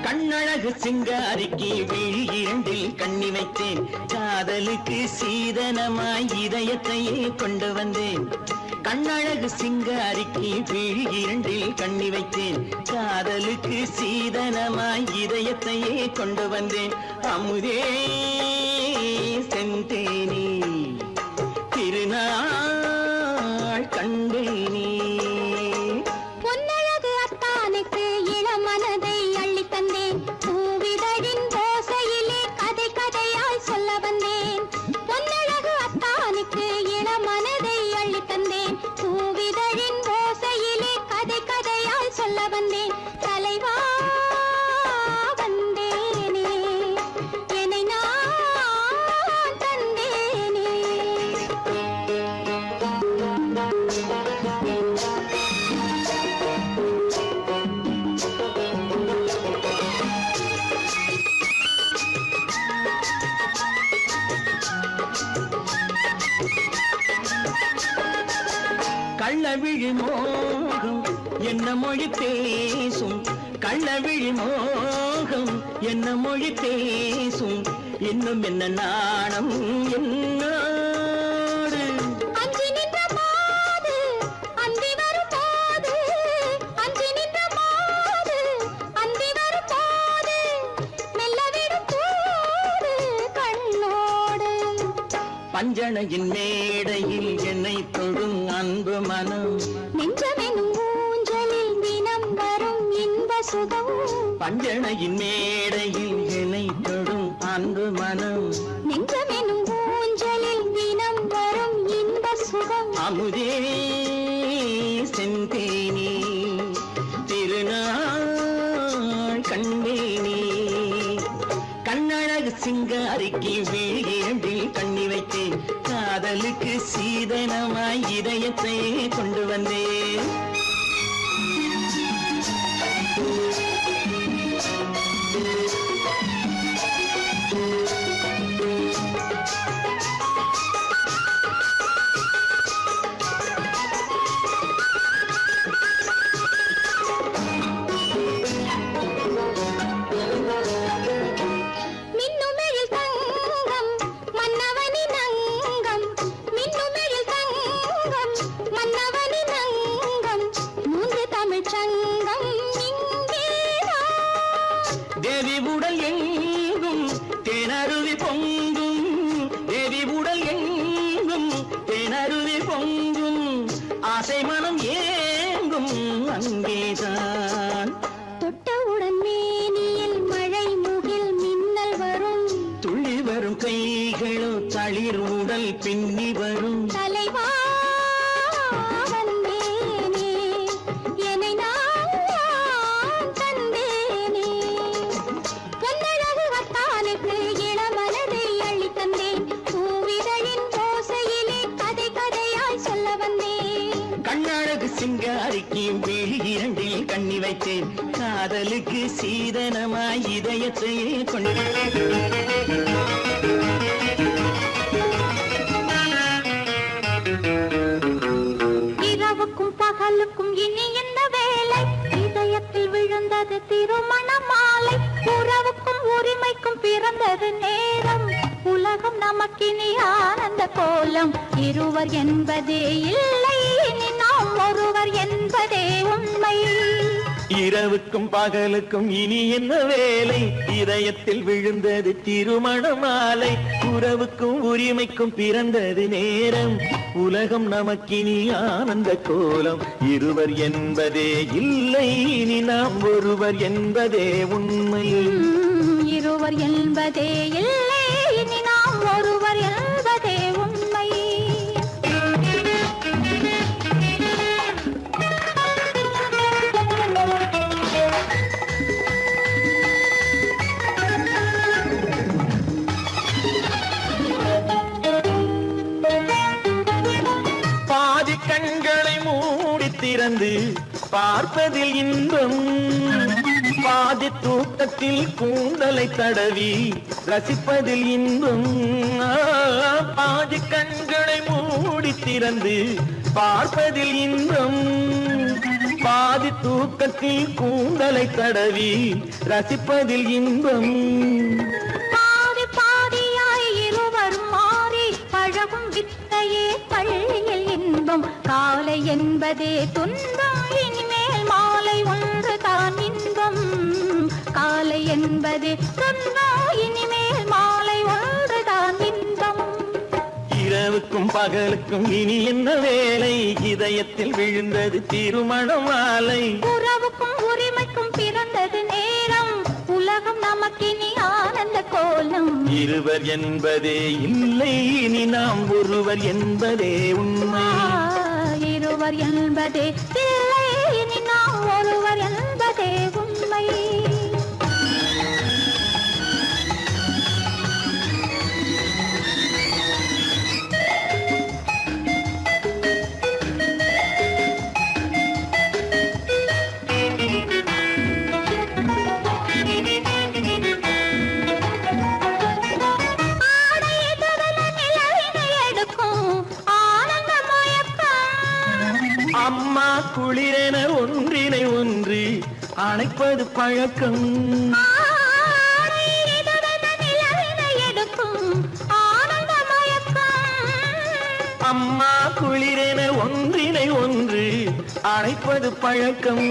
கண்ணழகு சிங்காரிக்கு விழி இரண்டில் கண்ணி வைத்தேன். காதலுக்கு சீதனமாய் இதயத்தையே கொண்டு வந்தேன். கண்ணழகு சிங்காரிக்கு விழி இரண்டில் கண்ணி வைத்தேன். காதலுக்கு சீதனமாய் இதயத்தையே கொண்டு வந்தேன். அமுதே செந்தேனே திருநாள் கண்டேனே. பொன்னழகு அத்தானுக்கு இளமனதை அள்ளி தந்தேன். பூவிதழின் ஓசையிலே கதை கதையாய் சொல்ல வந்தேன். பொன்னழகு அத்தானுக்கு இளமனதை அள்ளி தந்தேன். பூவிதழின் ஓசையிலே கதை கதையாய் சொல்ல வந்தேன். தலைவா வந்தேனே என்னை நான் தந்தேனே. கள்ளவிழி மோகம் என்ன மொழி பேசும் கள்ளவிழி மோகம் என்ன மொழி பேசும் இன்னும் என்ன நாணம் என்னோடு அஞ்சி நின்ற மாது அந்தி வரும் போது அஞ்சி நின்ற மாது அந்தி வரும் போது மெல்ல விடும் போது கண்ணோடு பஞ்சணையின் மேடையில் என்னை தொடும் அன்பு மனம் நெஞ்சமெனும் ஊஞ்சலில் தினம் வரும் இன்ப சுகம் பஞ்சணையின் மேடையில் என்னை தொடும் அன்பு மனம் நெஞ்சமெனும் ஊஞ்சலில் தினம் வரும் இன்ப சுகம் அமுதே செந்தேனி திருநாள் கண்டேனி கண்ணழகு சிங்காரிக்கு வீழில் கண்ணி வைத்தேன் காதலுக்கு சீதனமாய் இதயத்தை கொண்டு வந்தேன் மின்னுமெழில் தங்கம் மன்னவனின் அங்கம் மின்னுமெழில் தங்கம் மன்னவனின் அங்கம் மூன்று தமிழ்ச் சங்கம் இங்கேதான் தேவி உடல் எங்கும் தேனருவி பொங்கும் தேவி உடல் எங்கும் தேனருவி பொங்கும் ஆசை மனம் ஏங்கும் அங்கேதான் தொட்டவுடன் மேனியில் மழை முகில் மின்னல் வரும் துள்ளி வரும் கைகளோ தளிர் உடல் பின்னி வரும் தலைவா வந்தேனே என்னை நான் தந்தேனே பொன்னழகு வத்தானுக்கு இளமனதை அள்ளி தந்தேன் பூவிதழின் ஓசையிலே கதை கதையாய் சொல்ல வந்தேன் கண்ணழகு சிங்காரிக்கு விழி இரண்டில் கண்ணி வைத்தேன் காதலுக்கு சீதனமாய் இதயத்தை கொண்டு இரவுக்கும் பகலுக்கும் இனி என்ன வேலை இதயத்தில் விழுந்தது திருமண மாலை உறவுக்கும் உரிமைக்கும் பிறந்தது நேரம் உலகம் நமக்கினி ஆனந்த கோலம் இருவர் என்பதே இல்லை இனி நாம் ஒருவர் என்பதே உண்மை இரவுக்கும் பகலுக்கும் இனி என்ன வேலை இதயத்தில் விழுந்தது திருமண மாலை உறவுக்கும் உரிமைக்கும் பிறந்தது நேரம் உலகம் நமக்கினி ஆனந்த கோலம் இருவர் என்பதே இல்லை இனி நாம் ஒருவர் என்பதே உண்மை இருவர் என்பதே இல்லை இனி நாம் ஒருவர் என்பதே உண்மை பாதி கண்களை மூடி திறந்து பார்ப்பதில் இன்பம் பாதி தூக்கத்தில் கூந்தலை தடவி ரசிப்பதில் இன்பம் பாதி கண்களை மூடி திறந்து பார்ப்பதில் இன்பம் பாதி தூக்கத்தில் கூந்தலை தடவி ரசிப்பதில் இன்பம் பாதி பாதியாய் இருவரும் மாறி பழகும் வித்தையே பள்ளியில் இன்பம் காலை என்பதே துன்பம் இனிமேல் மாலை ஒன்று தான் இன்பம் காலை என்பதே துன்பம் இனிமேல் மாலை ஒன்று தான் இன்பம் இரவுக்கும் பகலுக்கும் இனி என்ன வேலை இதயத்தில் விழுந்தது திருமண மாலை உறவுக்கும் உரிமைக்கும் பிறந்தது நேரம் உலகம் நமக்கினி ஆனந்த கோலம் இருவர் என்பதே இல்லை இனி நாம் ஒருவர் என்பதே உண்மை இருவர் என்பதே இல்லை இனி நாம் ஒருவர் என்பதே உண்மை அணைப்பது பழக்கம். அம்மா குளிரென ஒன்றினை ஒன்று அணைப்பது பழக்கம்.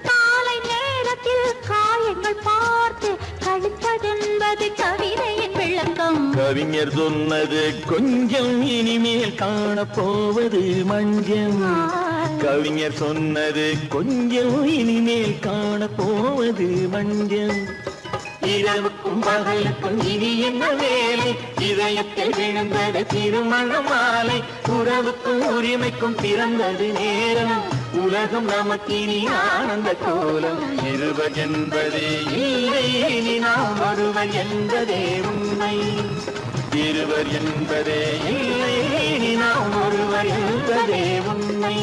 காலை நேரத்தில் காயங்கள் பார்த்து கழிப்பதென்பது கவிதையின் விளக்கம். கவிஞர் சொன்னது கொஞ்சம் இனிமேல் காணப்போவது மஞ்சள். கவிஞர் சொன்னது கொஞ்சம் இனிமேல் காணப்போவது மஞ்சள். இரவுக்கும் பகலுக்கும் இனி என்ன வேலை, இதயத்தில் விழுந்தது திருமண மாலை. உறவுக்கும் உரிமைக்கும் பிறந்தது நேரம், உலகம் நமக்கினி ஆனந்த கோலம். இருவர் என்பதே இல்லை, இனி நாம் ஒருவர் என்பதே உண்மை. இருவர் என்பதே இல்லை, இனி நாம் ஒருவர் என்பதே உண்மை.